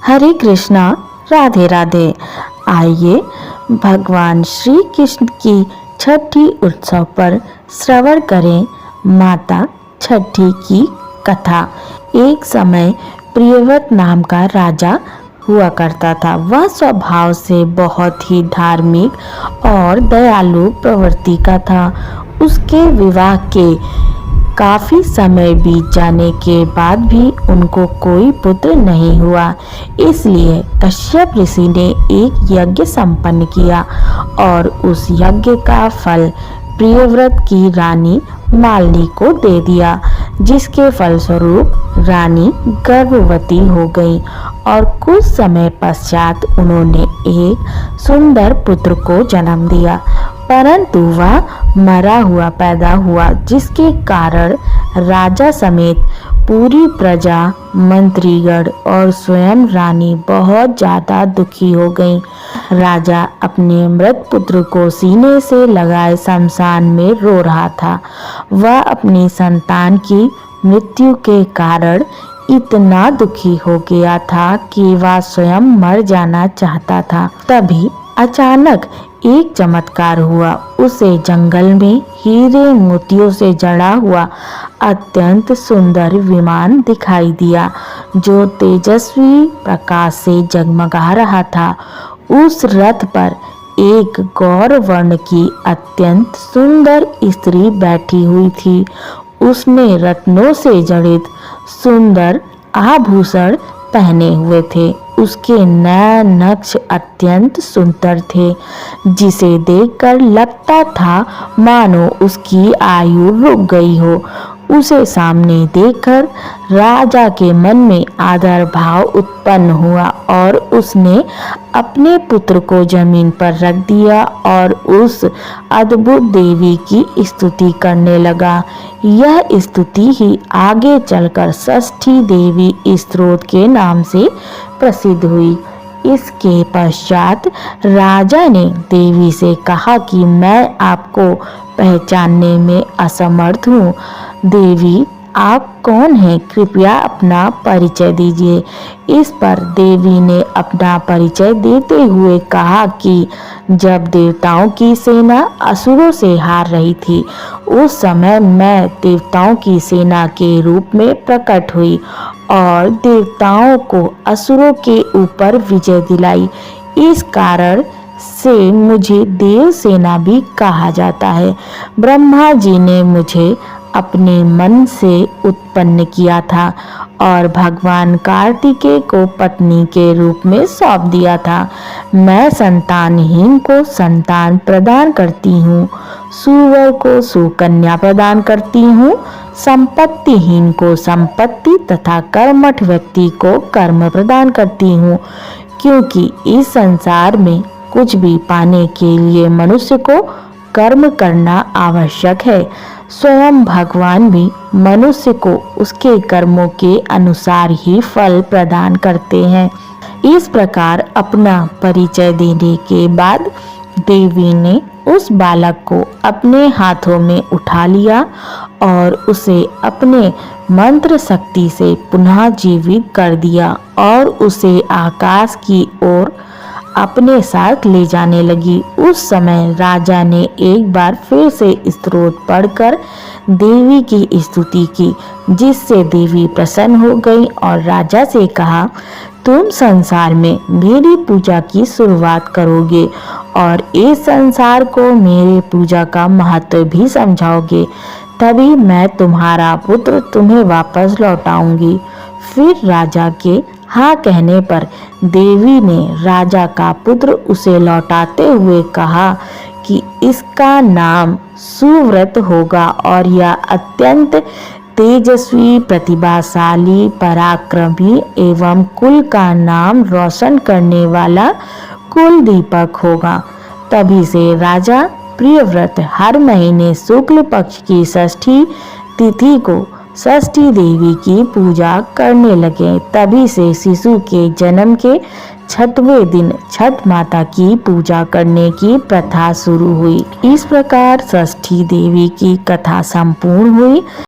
हरे कृष्णा, राधे राधे। आइए भगवान श्री कृष्ण की छठी उत्सव पर श्रवण करें माता छठी की कथा। एक समय प्रियव्रत नाम का राजा हुआ करता था। वह स्वभाव से बहुत ही धार्मिक और दयालु प्रवृत्ति का था। उसके विवाह के काफी समय बीत जाने के बाद भी उनको कोई पुत्र नहीं हुआ। इसलिए कश्यप ऋषि ने एक यज्ञ संपन्न किया और उस यज्ञ का फल प्रियव्रत की रानी मालिनी को दे दिया, जिसके फलस्वरूप रानी गर्भवती हो गई और कुछ समय पश्चात उन्होंने एक सुंदर पुत्र को जन्म दिया। परंतु वह मरा हुआ पैदा हुआ, जिसके कारण राजा समेत पूरी प्रजा, मंत्रीगण और स्वयं रानी बहुत ज्यादा दुखी हो गई। राजा अपने मृत पुत्र को सीने से लगाए शमशान में रो रहा था। वह अपनी संतान की मृत्यु के कारण इतना दुखी हो गया था कि वह स्वयं मर जाना चाहता था। तभी अचानक एक चमत्कार हुआ। उसे जंगल में हीरे मोतियों से जड़ा हुआ अत्यंत सुंदर विमान दिखाई दिया, जो तेजस्वी प्रकाश से जगमगा रहा था। उस रथ पर एक गौर वर्ण की अत्यंत सुंदर स्त्री बैठी हुई थी। उसने रत्नों से जड़ित सुंदर आभूषण पहने हुए थे। उसके नयन नक्श अत्यंत सुंदर थे, जिसे देखकर लगता था मानो उसकी आयु रुक गई हो। उसे सामने देखकर राजा के मन में आदर भाव उत्पन्न हुआ और उसने अपने पुत्र को जमीन पर रख दिया और उस अद्भुत देवी की स्तुति करने लगा। यह स्तुति ही आगे चलकर षष्ठी देवी स्तोत्र के नाम से प्रसिद्ध हुई। इसके पश्चात राजा ने देवी से कहा कि मैं आपको पहचानने में असमर्थ हूँ। देवी, आप कौन हैं? कृपया अपना परिचय दीजिए। इस पर देवी ने अपना परिचय देते हुए कहा कि जब देवताओं की सेना असुरों से हार रही थी, उस समय मैं देवताओं की सेना के रूप में प्रकट हुई और देवताओं को असुरों के ऊपर विजय दिलाई। इस कारण से मुझे देव सेना भी कहा जाता है। ब्रह्मा जी ने मुझे अपने मन से उत्पन्न किया था और भगवान कार्तिकेय को पत्नी के रूप में सौंप दिया था। मैं संतानहीन को संतान प्रदान करती हूँ, सुवर को सुकन्या प्रदान करती हूँ, संपत्तिहीन को संपत्ति तथा कर्मठ व्यक्ति को कर्म प्रदान करती हूँ। क्योंकि इस संसार में कुछ भी पाने के लिए मनुष्य को कर्म करना आवश्यक है। स्वयं भगवान भी मनुष्य को उसके कर्मों के अनुसार ही फल प्रदान करते हैं। इस प्रकार अपना परिचय देने के बाद देवी ने उस बालक को अपने हाथों में उठा लिया और उसे अपने मंत्र शक्ति से पुनः जीवित कर दिया और उसे आकाश की ओर अपने साथ ले जाने लगी। उस समय राजा ने एक बार फिर से स्तोत्र पढ़कर देवी की स्तुति की, जिससे देवी प्रसन्न हो गई और राजा से कहा, तुम संसार में मेरी पूजा की शुरुआत करोगे और इस संसार को मेरे पूजा का महत्व भी समझाओगे, तभी मैं तुम्हारा पुत्र तुम्हें वापस लौटाऊंगी। फिर राजा के हाँ कहने पर देवी ने राजा का पुत्र उसे लौटाते हुए कहा कि इसका नाम सुव्रत होगा और यह अत्यंत तेजस्वी, प्रतिभाशाली, पराक्रमी एवं कुल का नाम रोशन करने वाला कुल दीपक होगा। तभी से राजा प्रियव्रत हर महीने शुक्ल पक्ष की षष्ठी तिथि को षष्ठी देवी की पूजा करने लगे। तभी से शिशु के जन्म के 6वें दिन छठ माता की पूजा करने की प्रथा शुरू हुई। इस प्रकार षष्ठी देवी की कथा संपूर्ण हुई।